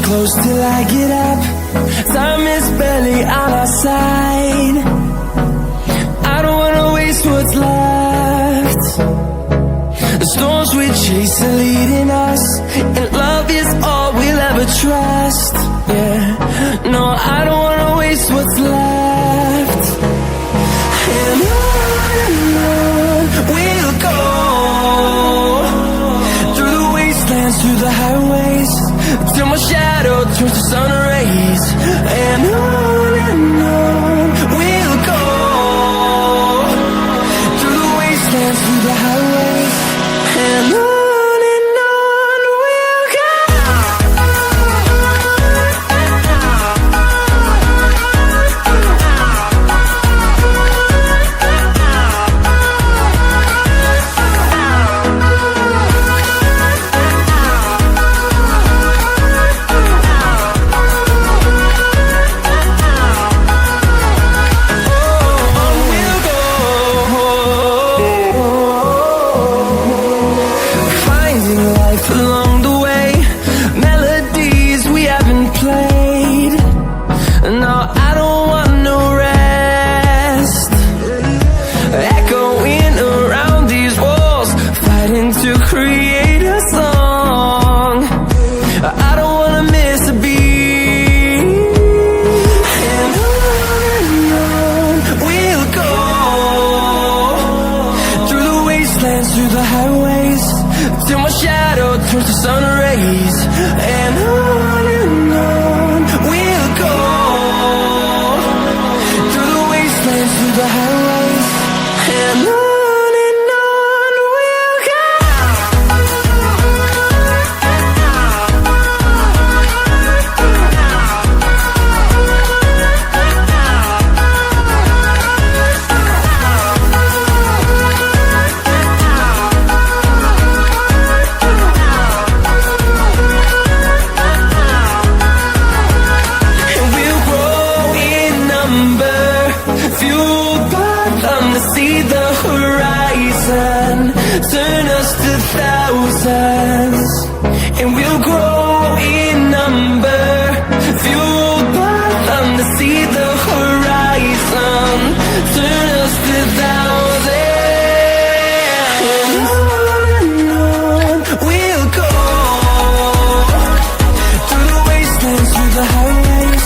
close till I get up. Time is barely on our side. I don't wanna waste what's left. The storms we chase are leading us, and love is all we'll ever trust. Yeah, no, I don't wanna waste what's left. And on we'll go, through the wastelands, through the highways, till my shadow turns to sun rays. And on we'll go, through the wastelands, through the highways, and on we'll go. Along the way, melodies we haven't played. No, I don't want no rest. Echoing around these walls, fighting to create a song. I don't wanna miss a beat. And on we'll go, through the wastelands, through the highways, till my shadow turns to sun rays. And on we'll go, through the wastelands, through the highways, and on we'll go. Fueled by them to see the horizon, turn us to thousands, and we'll grow in number. Fueled by them to see the horizon, turn us to thousands, and on we'll go, through the wastelands, through the highways,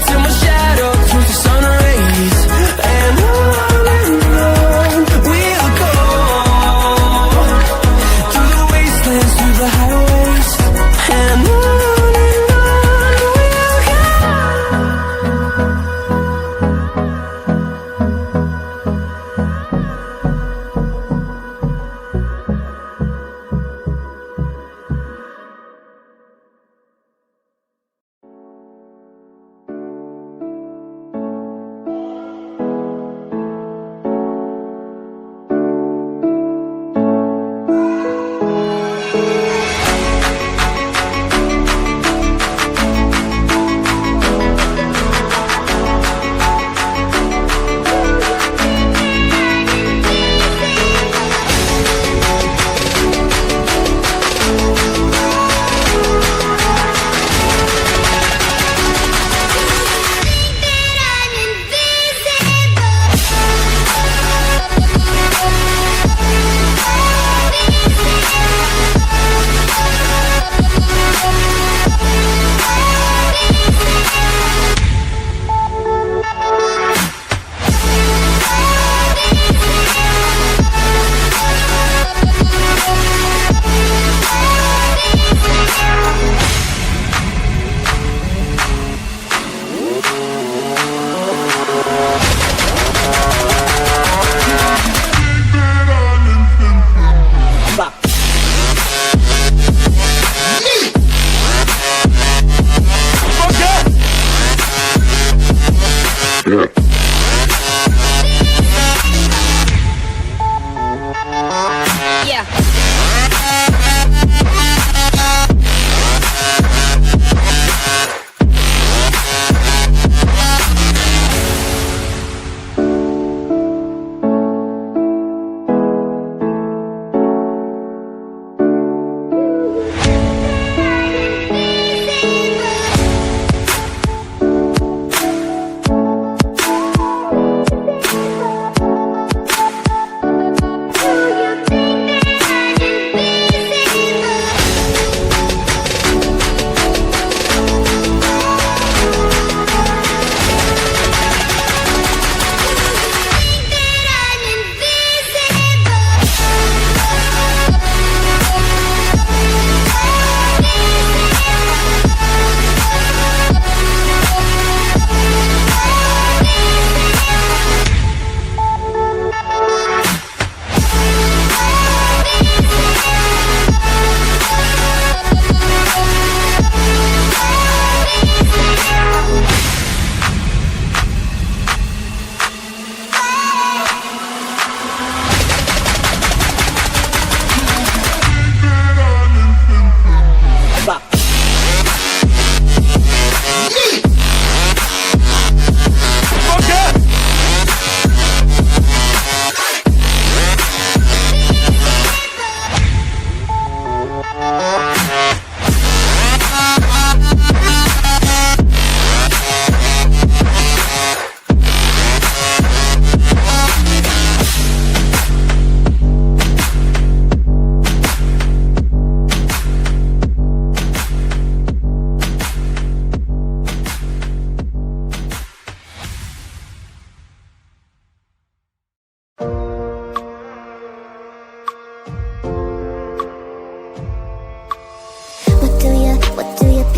till my shadow turns to sun rays. And on we'll go, through the wastelands, through the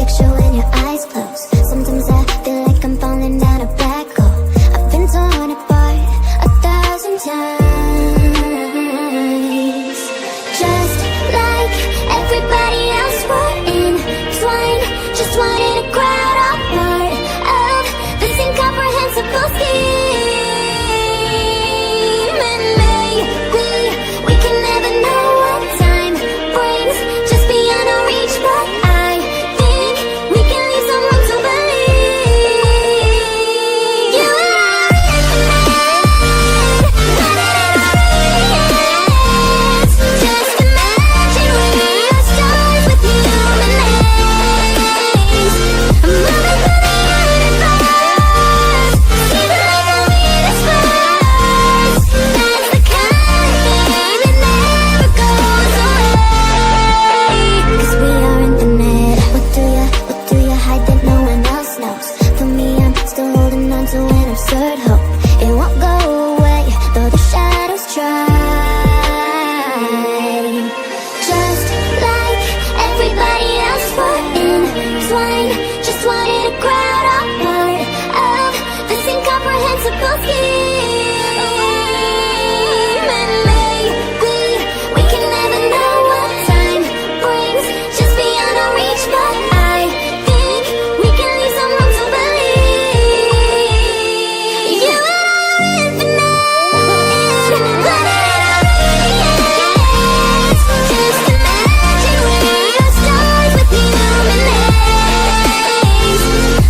picture when your eyes close. Sometimes I feel like I'm falling down a black hole. I've been torn apart 1,000 times. Just like everybody else, we're entwined. Just wanted a crowd, all part of this incomprehensible scheme. And maybe we can never know what time brings, just beyond our reach. But I think we can leave some room to believe. You and I just imagine we're stars with illuminations. Moving through the universe, see the light that lead us first. That's the kind that never goes away. 'Cause we are infinite. What do you hide that no one else knows? For me, I'm still holding on to an absurd hope. It won't go away, though the shadows try. Just like everybody else, we're entwined. Just wanted a crowd, all part of this incomprehensible scheme. And maybe we can never know what time brings, just beyond our reach. But I think we can leave some room to believe. You and I are infinite, just imagine we're stars with illuminations.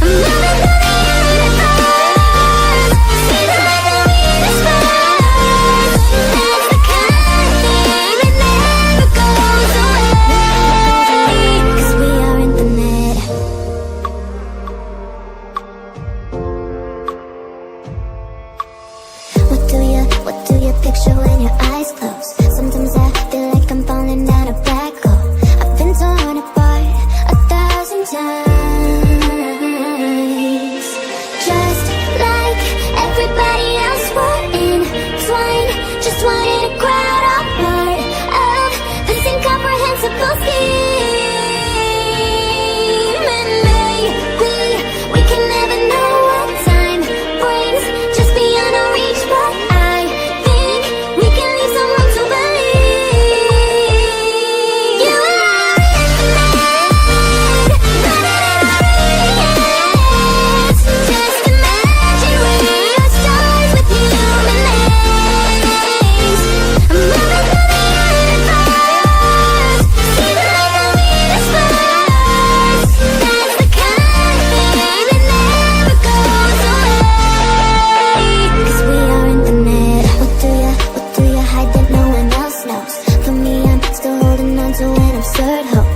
Moving through the universe, see the light that lead us first. That's the kind that never goes away. 'Cause we are infinite. What do you picture when your eyes close? Sometimes I feel like I'm falling down a black hole. I've been torn apart 1,000 times. Just like everybody else, we're entwined. Just wanted a crowd, all part of this incomprehensible scheme. And maybe we can never know what time brings, just beyond our reach. But I think we can leave some room to believe. You and I just imagine we're stars with illuminations. Moving through the universe, see the light that lead us first. That's the kind that never goes away. 'Cause we are infinite. What do you hide that no one else knows? For me, I'm still holding on to an absurd hope.